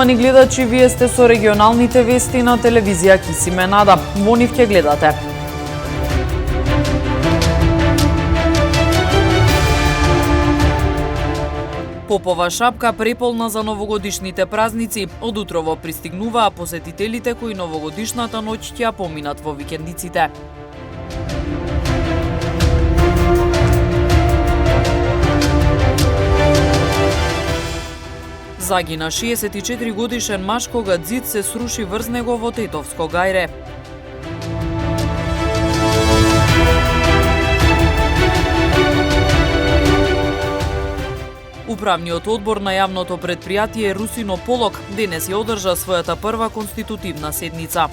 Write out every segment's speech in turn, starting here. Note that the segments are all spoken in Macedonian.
Почитувани гледачи, вие сте со регионалните вести на телевизија Кисименада. Во нив ќе гледате. Попова шапка преполна за новогодишните празници. Од утрово пристигнуваа посетителите кои новогодишната ноќ ќе ја поминат во викендиците. Загина 64 годишен маж кога ѕид се сруши врз него во Тетовско гајре. Управниот одбор на јавното претпријатие Русино Полок денес ја одржа својата прва конститутивна седница.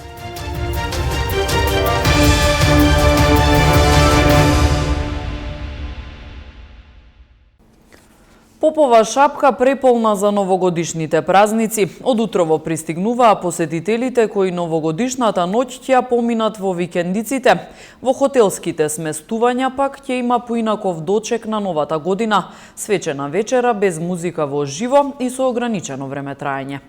Попова шапка преполна за новогодишните празници. Од утрово пристигнуваа посетителите кои новогодишната ноќ ќе ја поминат во викендиците. Во хотелските сместувања пак ќе има поинаков дочек на новата година. Свечена вечера без музика во живо и со ограничено време траење.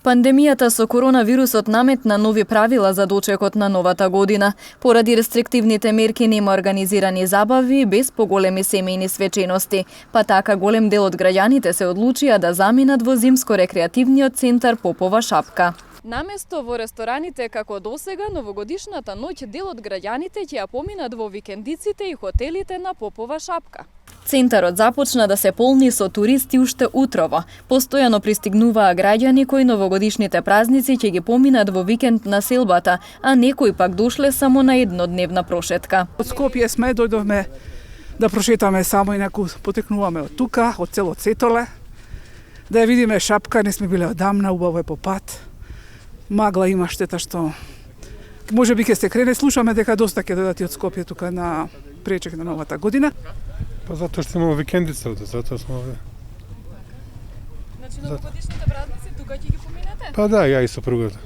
Пандемијата со коронавирусот наметна нови правила за дочекот на новата година. Поради рестриктивните мерки нема организирани забави без поголеми семејни свечености, па така голем дел од граѓаните се одлучија да заминат во зимско-рекреативниот центар Попова шапка. Наместо во рестораните како досега, новогодишната ноќ дел од граѓаните ќе ја поминат во викендиците и хотелите на Попова шапка. Центарот започна да се полни со туристи уште утрово. Постојано пристигнуваа граѓани кои новогодишните празници ќе ги поминат во викенд на селбата, а некои пак дошле само на еднодневна прошетка. Од Скопје сме дојдовме да прошетаме само и неку потекнуваме од тука, од цело Цетоле, да ја видиме шапка, не сме биле одамна, убаво е по пат. Магла има, штета што може би ќе се крене, слушаме дека доста ќе дојдат и од Скопје тука на пречек на новата година. Па затоа што имamo викендица овде, затоа сме овде. Значи новогодишните празници тука ќе ги поминете? Па да, ја и сопругата.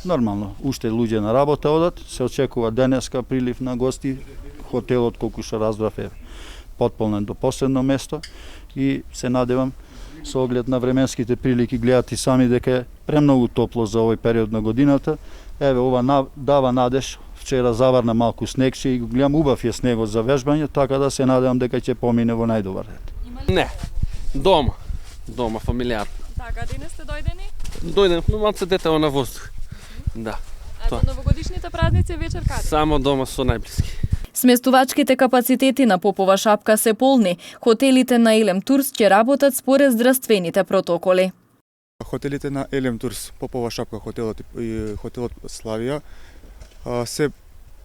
Нормално, уште луѓе на работа одат, се очекува денеска прилив на гости. Хотелот, колку што разбрав, е потполнен до последно место и се надевам со оглед на временските прилики, гледат и сами дека е премногу топло за овој период на годината. Еве, ова дава надеж. Вчера заварна малку снегче и гледам убав е снегот за вежбање, така да се надевам дека ќе помине во најдобар ред. Не, дома фамилијарно. Така, денес сте дојдени? Дојдем, но малце детево на воздух. Да. А за новогодишните празници вечер каде? Само дома со најблиски. Сместувачките капацитети на Попова шапка се полни. Хотелите на Елем Турс ќе работат според здравствените протоколи. Хотелите на Елем Турс, Попова шапка, хотелот и хотелот Славија се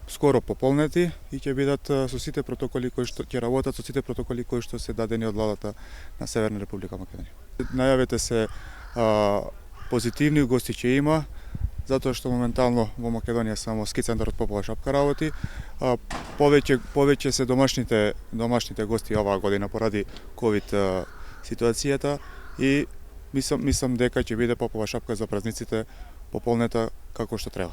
скоро пополнети и ќе бидат со сите протоколи кои што ќе работат со сите протоколи кои што се дадени од владата на Северна Република Македонија. Најавите се позитивни, гости ќе има, затоа што моментално во Македонија само ски центарот Попова шапка работи. Повеќе се домашните гости оваа година поради ковид ситуацијата и мислам дека ќе биде Попова шапка за празниците пополнета како што треба.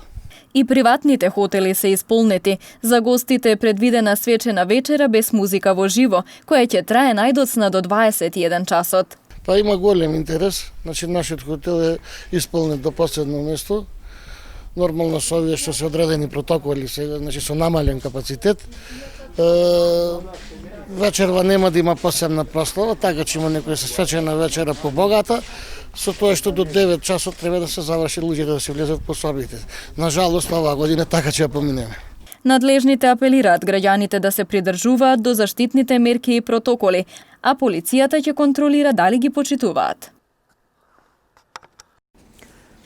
И приватните хотели се исполнети. За гостите е предвидена свечена вечера без музика во живо, која ќе трае најдоцна до 21 часот. Па има голем интерес, значи нашиот хотел е исполнет до последно место. Нормално со овие што се одредени протоколи, значи со намален капацитет. Вечерва нема да има посебна прослава, така че има некоја свечена вечера побогата, со тоа што до 9 часот треба да се заврши луѓето да се влезат по собите. На жалост, оваа година така ќе ја поминеме. Надлежните апелираат граѓаните да се придржуваат до заштитните мерки и протоколи, а полицијата ќе контролира дали ги почитуваат.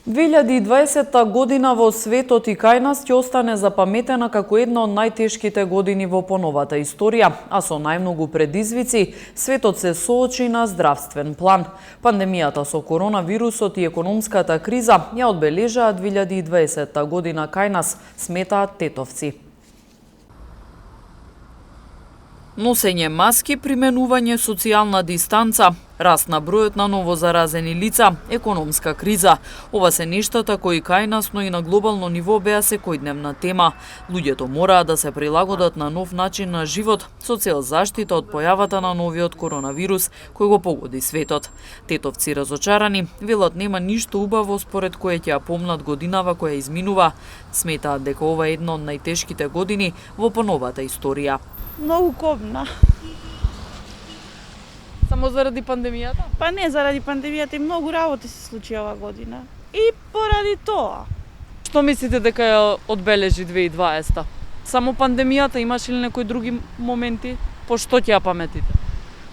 2020 година во светот и кај нас ќе остане запаметена како една од најтешките години во поновата историја, а со најмногу предизвици светот се соочи на здравствен план. Пандемијата со коронавирусот и економската криза ја одбележаа 2020 година кај нас, сметаат тетовци. Носење маски, применување социјална дистанца, раст на бројот на новозаразени лица, економска криза. Ова се нештата кои кај нас, но и на глобално ниво беа секојдневна тема. Луѓето мораа да се прилагодат на нов начин на живот со цел заштита од појавата на новиот коронавирус кој го погоди светот. Тетовци разочарани велат нема ништо убаво според кое ќе ја помнат годинава која изминува. Сметаат дека ова е една од најтешките години во поновата историја. Многу кобна. Само заради пандемијата? Па не заради пандемијата, и многу работи се случи оваа година. И поради тоа. Што мислите дека ја одбележи 2020? Само пандемијата, имаш ли некои други моменти? По што ќе ја паметите?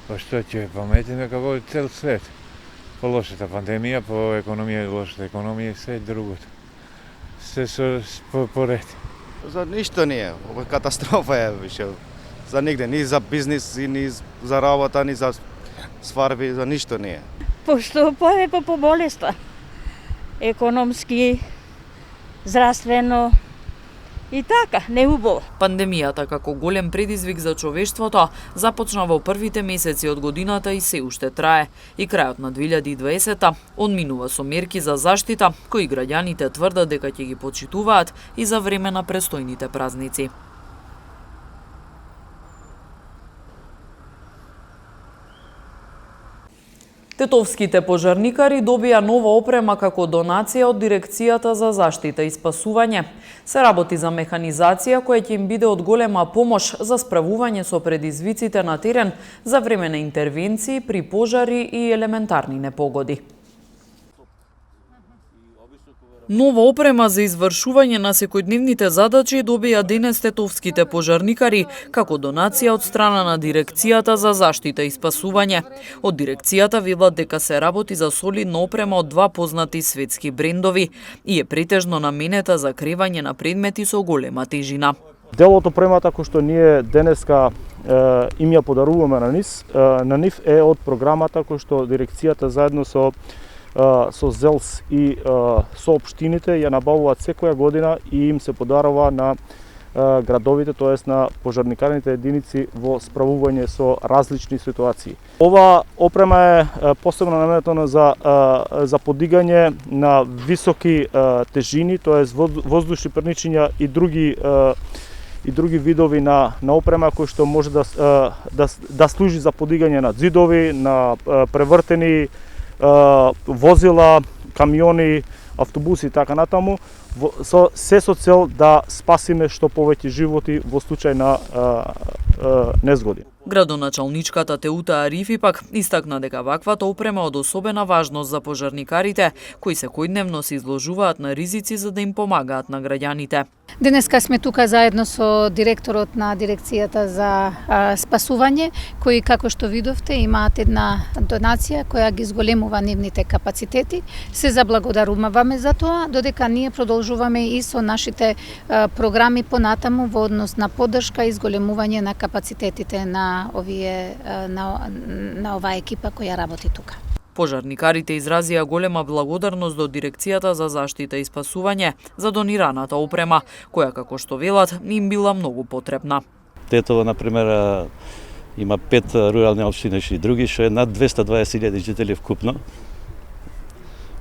Па што ќе ја паметиме како цел свет? По лошата пандемија, по економија, лошата економија и се другото. Се поред. За ништо не е. Ова катастрофа е више. За нигде, ни за бизнис, ни за работа, ни за сварби, за ништо не е. Пошто по болеста. Економски, здравствено и така, неубаво. Пандемијата како голем предизвик за човештвото започна во првите месеци од годината и се уште трае. И крајот на 2020 одминува со мерки за заштита кои граѓаните тврдат дека ќе ги почитуваат и за време на престојните празници. Тетовските пожарникари добија нова опрема како донација од Дирекцијата за заштита и спасување. Се работи за механизација која ќе им биде од голема помош за справување со предизвиците на терен за време на интервенции при пожари и елементарни непогоди. Нова опрема за извршување на секојдневните задачи добија денес тетовските пожарникари како донација од страна на Дирекцијата за заштита и спасување. Од дирекцијата велат дека се работи за солидна опрема од два познати светски брендови и е претежно наменета за кревање на предмети со голема тежина. Дел од опремата кој што ние денеска им ја подаруваме на нив е од програмата кој што дирекцијата заедно со ЗЕЛС и со општините ја набавуваат секоја година и им се подарува на градовите, тоест на пожарникарните единици во справување со различни ситуации. Ова опрема е посебно наменетена за подигање на високи тежини, тоест воздушни перничиња и други видови на опрема кои што може да служи за подигање на ѕидови, на превртени возила, камиони, автобуси и така натаму, се со цел да спасиме што повеќе животи во случај на незгоди. Градоначалничката Теута Арифи пак истакна дека ваквата опрема од особена важност за пожарникарите, кои секојдневно се изложуваат на ризици за да им помагаат на граѓаните. Денеска сме тука заедно со директорот на Дирекцијата за спасување, кои, како што видовте, имаат една донација која ги зголемува нивните капацитети. Се заблагодаруваме за тоа, додека ние продолжуваме и со нашите програми понатаму во однос на поддршка и зголемување на капацитетите на оваа екипа која работи тука. Пожарникарите изразија голема благодарност до Дирекцијата за заштита и спасување за донираната опрема, која, како што велат, им била многу потребна. Тетово, например, има 5 рурални општини и други, што е над 220.000 жители вкупно.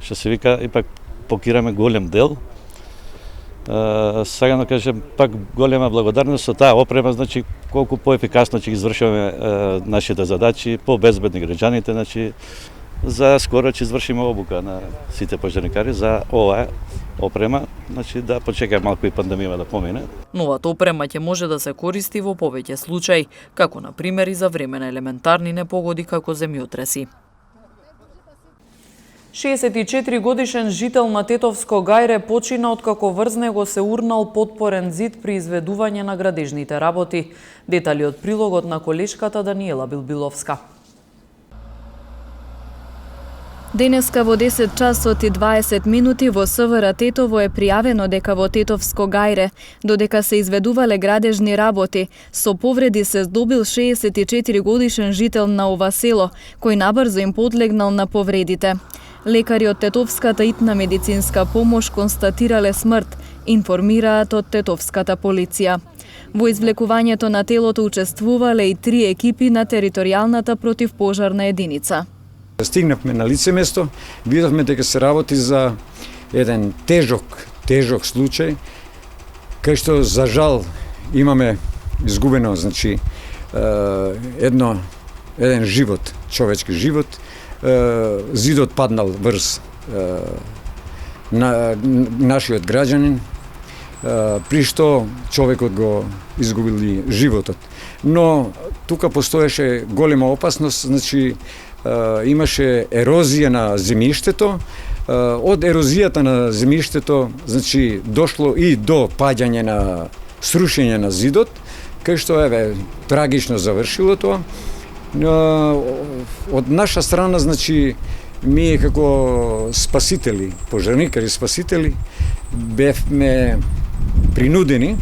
Што се вика, ипак покираме голем дел. Сега да кажем, пак голема благодарност со таа опрема, значи колку поефикасно ќе извршуваме нашите задачи, по-безбедни граѓаните, значи за скоро ќе извршиме обука на сите пожарникари за оваа опрема, значи да почекаме малку и пандемија да помине. Новата опрема ќе може да се користи во повеќе случаи, како на пример и за време на елементарни непогоди како земјотреси. 64 годишен жител на Тетовско гајре почина откако врз него се урнал потпорен зид при изведување на градежните работи. Детали од прилогот на колешката Даниела Билбиловска. Денеска во 10 часот и 20 минути во СВР Тетово е пријавено дека во Тетовско гајре, додека се изведувале градежни работи, со повреди се здобил 64 годишен жител на ова село, кој набрзо им подлегнал на повредите. Лекари од Тетовската итна медицинска помош констатирале смрт, информираат од Тетовската полиција. Во извлекувањето на телото учествувале и 3 екипи на територијалната противпожарна единица. Стигнавме на лице место, видовме дека се работи за еден тежок случај, кај што за жал имаме изгубено, значи еден живот, човечки живот, зидот паднал врз нашиот граѓанин, при што човекот го изгубил животот. Но тука постоеше голема опасност, значи имаше ерозија на земјиштето. Од ерозијата на земјиштето, значи дошло и до паѓање на срушење на зидот, кај што трагично завршило тоа. Од наша страна, значи, ние како спасители, пожарникари спасители, бевме принудени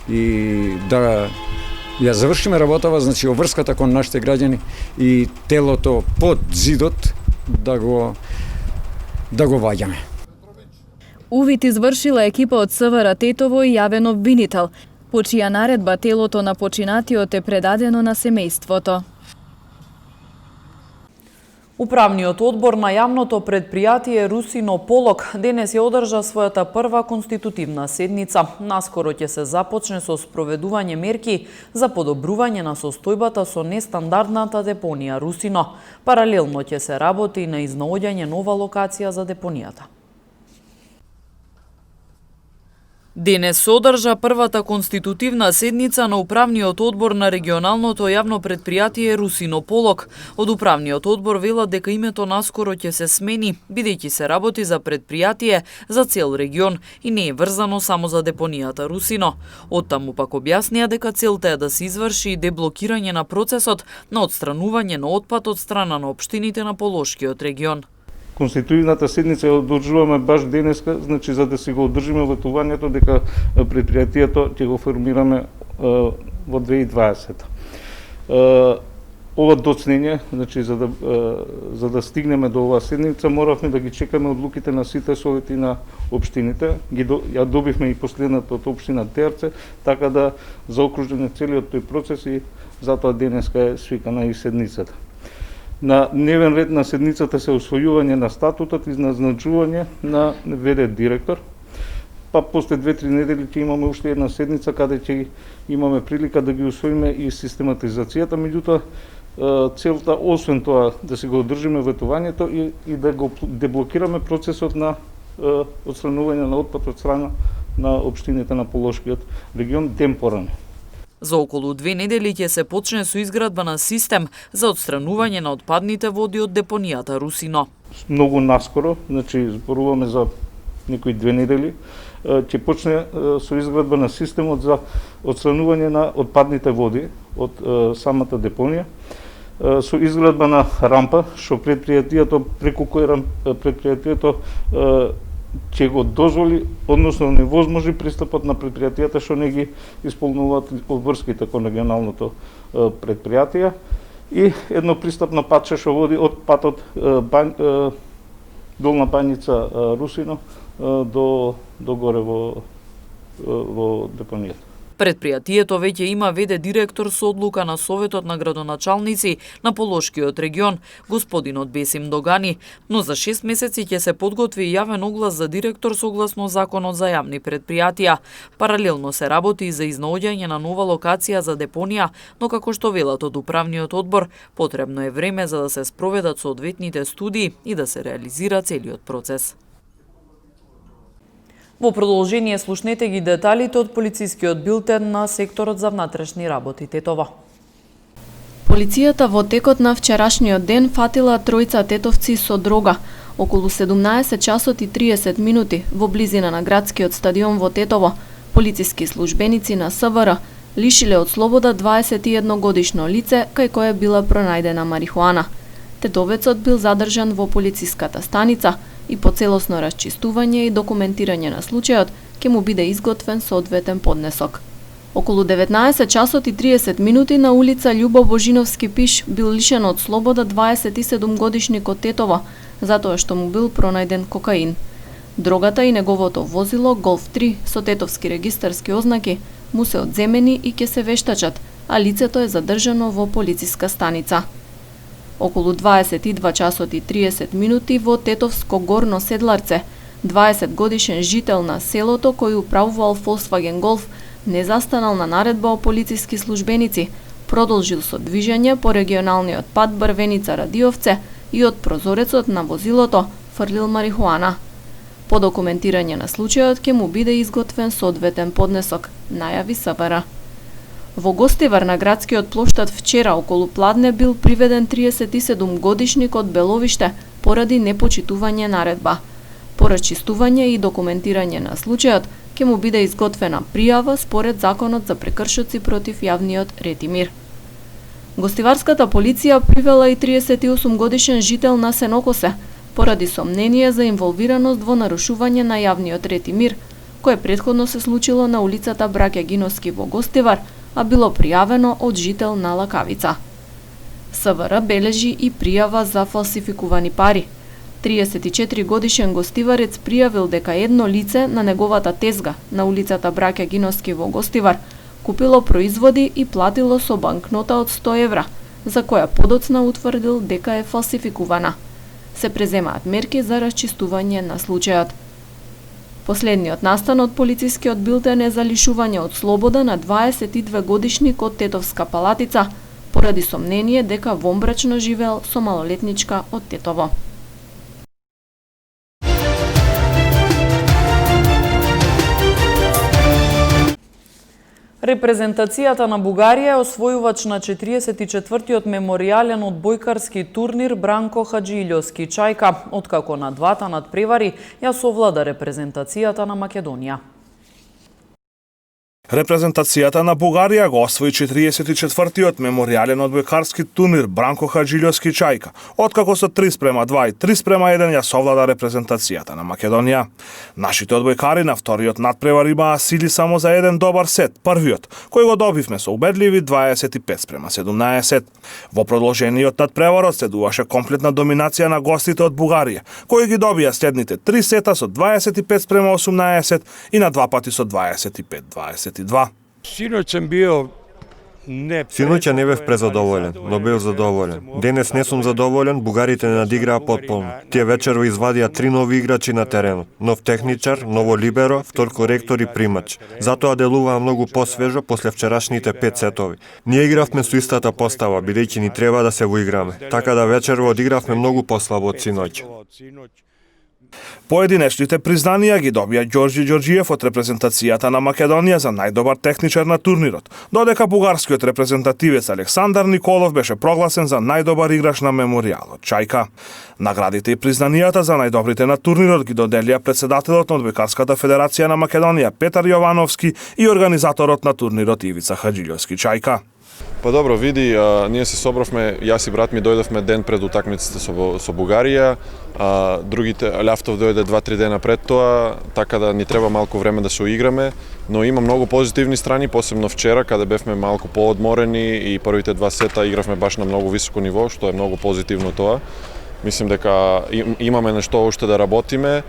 и да ја завршиме работава, значи обврската кон нашите граѓани и телото под зидот да го ваѓаме. Увид извршила екипа од СВР Тетово и јавен обвинител, по чија наредба телото на починатиот е предадено на семејството. Управниот одбор на јавното предпријатие Русино Полок денес ја одржа својата прва конститутивна седница. Наскоро ќе се започне со спроведување мерки за подобрување на состојбата со нестандардната депонија Русино. Паралелно ќе се работи и на изнаоѓање нова локација за депонијата. Денес се одржа првата конститутивна седница на Управниот одбор на регионалното јавно предпријатие Русино Полок. Од Управниот одбор велат дека името наскоро ќе се смени, бидејќи се работи за предпријатие за цел регион и не е врзано само за депонијата Русино. Оттаму пак објаснија дека целта е да се изврши и деблокирање на процесот на отстранување на отпад од страна на општините на Полошкиот регион. Конститутивната седница ја одржуваме баш денеска, значи за да си го одржиме ветувањето дека предпријатието ќе го формираме во 2020. Ова доцнење, значи за да стигнеме до оваа седница, моравме да ги чекаме одлуките на сите совети на општините. Ја добивме и последната од општина Терце, така да заокружиме целиот тој процес и затоа денеска е свикана и седницата. На дневен ред на седницата се усвојување на статутот и назначување на ВД директор. Па после 2-3 недели ќе имаме уште една седница каде ќе имаме прилика да ги усвоиме и систематизацијата, меѓутоа целта освен тоа да си го одржиме ветувањето и да го деблокираме процесот на отстранување на отпад од страна на општините на Полошкиот регион темпорано. За околу 2 недели ќе се почне со изградба на систем за отстранување на отпадните води од депонијата Русино. Многу наскоро, значи зборуваме за некои 2 недели, ќе почне со изградба на системот за отстранување на отпадните води од самата депонија, со изградба на рампа, што предпријатието преку кој предпријатието ќе го дозволи, односно невозможи пристапот на предпријатијата што не ги исполнуваат обврските кон регионалното предпријатие и едно пристапна патче што води од патот Долна Бањица Русино до горе во депонијата. Предпријатието веќе има ВД директор со одлука на Советот на градоначалници на Полошкиот регион, господинот Бесим Догани, но за 6 месеци ќе се подготви и јавен оглас за директор согласно Законот за јавни предпријатија. Паралелно се работи и за изнаоѓање на нова локација за депонија, но како што велат од Управниот одбор, потребно е време за да се спроведат соодветните студии и да се реализира целиот процес. Во продолжение слушнете ги деталите од полицискиот билтен на секторот за внатрешни работи Тетово. Полицијата во текот на вчерашниот ден фатила тројца тетовци со дрога околу 17 часот и 30 минути во близина на градскиот стадион во Тетово. Полициски службеници на СВР лишиле од слобода 21 годишно лице кај кое била пронајдена марихуана. Тетовецот бил задржан во полициската станица и по целосно расчистување и документирање на случајот ќе му биде изготвен соодветен поднесок. Околу 19 часот и 30 минути на улица Љубо Божиновски Пиш бил лишен од слобода 27 годишникот Тетово, затоа што му бил пронајден кокаин. Дрогата и неговото возило Голф 3 со тетовски регистарски ознаки му се одземени и ќе се вештачат, а лицето е задржано во полициска станица. Околу 22 часот и 30 минути во Тетовско Горно Седларце, 20 годишен жител на селото кој управувал Volkswagen Golf не застанал на наредба о полициски службеници, продолжил со движење по регионалниот пат Брвеница-Радиовце и од прозорецот на возилото фрлил марихуана. По документирање на случајот ќе му биде изготвен соодветен поднесок, најави СВР. Во Гостивар на градскиот плоштад вчера околу пладне бил приведен 37 годишник од Беловиште поради непочитување наредба. По расчистување и документирање на случајот ќе му биде изготвена пријава според Законот за прекршоци против јавниот ред и мир. Гостиварската полиција привела и 38 годишен жител на Сенокосе поради сомнение за инволвираност во нарушување на јавниот ред и мир, кое претходно се случило на улицата Браќа Гиновски во Гостивар, а било пријавено од жител на Лакавица. СВР бележи и пријава за фалсификувани пари. 34 годишен гостиварец пријавил дека едно лице на неговата тезга на улицата Браќа Гиновски во Гостивар купило производи и платило со банкнота од 100 евра, за која подоцна утврдил дека е фалсификувана. Се преземаат мерки за расчистување на случајот. Последниот настан од полицискиот билтен е за лишување од слобода на 22 годишник од Тетовска Палатица поради сомнение дека вонбрачно живеел со малолетничка од Тетово. Репрезентацијата на Бугарија е освојувач на 44-тиот меморијален одбојкарски турнир Бранко Хаџилјовски Чајка, откако на двата надпревари ја совлада репрезентацијата на Македонија. Репрезентацијата на Бугарија го освои 44-тиот меморијален одбојкарски турнир Бранко Хаџилјовски Чајка, откако со 3:2 и 3:1 ја совлада репрезентацијата на Македонија. Нашите одбојкари на вториот надпревар имаа сили само за еден добар сет, првиот, кој го добивме со убедливи 25:17. Во продолжениот надпреварот следуваше комплетна доминација на гостите од Бугарија, кои ги добија следните 3 сета со 25:18 и на два пати со 25:22. Синоќа не бев презадоволен, но бев задоволен. Денес не сум задоволен, бугарите не надиграа потполно. Тие вечерво извадија 3 нови играчи на теренот. Нов техничар, ново либеро, втор коректор и примач. Затоа делуваа многу посвежо после вчерашните 5 сетови. Ние игравме со истата постава, бидејќи ни треба да се воиграме. Така да вечерво одигравме многу послабо од синоќа. Поединечните признанија ги добија Ѓорѓи Ѓорѓиев од репрезентацијата на Македонија за најдобар техничар на турнирот, додека бугарскиот репрезентативец Александар Николов беше прогласен за најдобар играч на меморијалот Чајка. Наградите и признанијата за најдобрите на турнирот ги доделија председателот на Одбојкарската федерација на Македонија Петар Јовановски и организаторот на турнирот Ивица Хаџилјовски Чајка. Па добро, види, ние се собравме, јас и брат ми дојдовме ден пред утакмиците со Бугарија, другите, Љавтов дојде 2-3 дена пред тоа, така да ни треба малку време да се уиграме, но има многу позитивни страни, посебно вчера, каде бевме малку поодморени и првите 2 сета игравме баш на многу високо ниво, што е многу позитивно тоа. Мислим дека имаме нешто уште да работиме,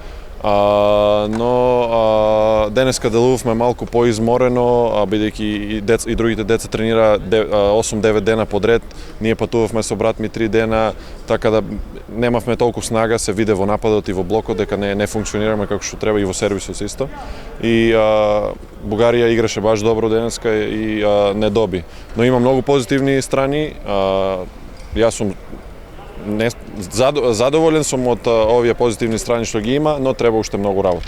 но денеска делувавме малку поизморено, бидејќи и другите деца тренира 8-9 дена подред, ние патувавме со брат ми 3 дена, така да немавме толку снага, се виде во нападот и во блокот дека не функционираме како што треба и во сервисот исто. И Бугарија играше баш добро денеска и не доби. Но има многу позитивни страни. Јас сум задоволен сум од овие позитивни страни што ги има, но треба уште многу работа.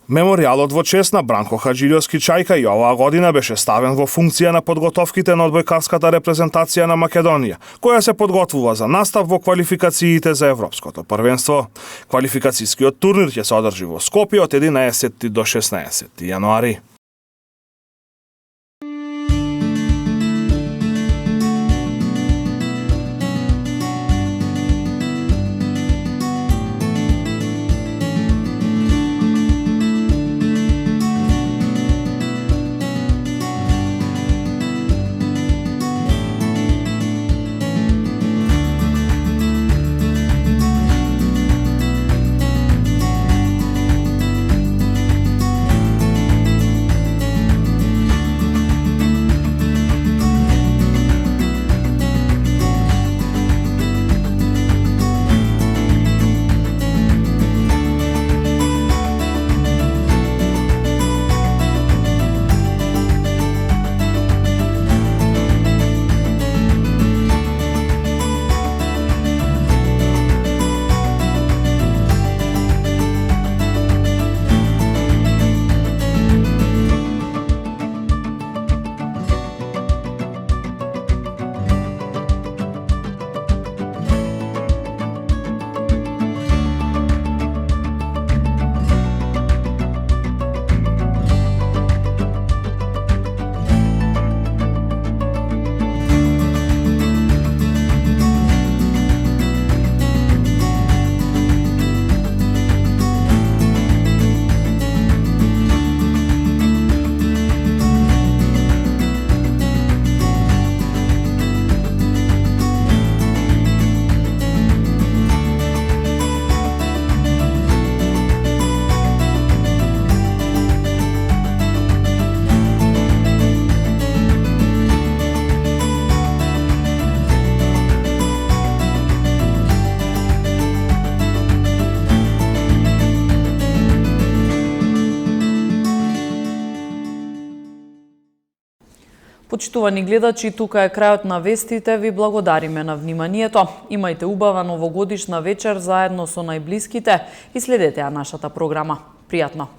Меморијалот во чест на Бранко Хаџилјовски Чајка и оваа година беше ставен во функција на подготовките на одбојкарската репрезентација на Македонија, која се подготвува за настав во квалификациите за Европското првенство. Квалификацијскиот турнир ќе се одржи во Скопје од 11 до 16 јануари. Почитувани гледачи, тука е крајот на вестите. Ви благодариме на вниманието. Имајте убава новогодишна вечер заедно со најблиските и следете ја нашата програма. Пријатно!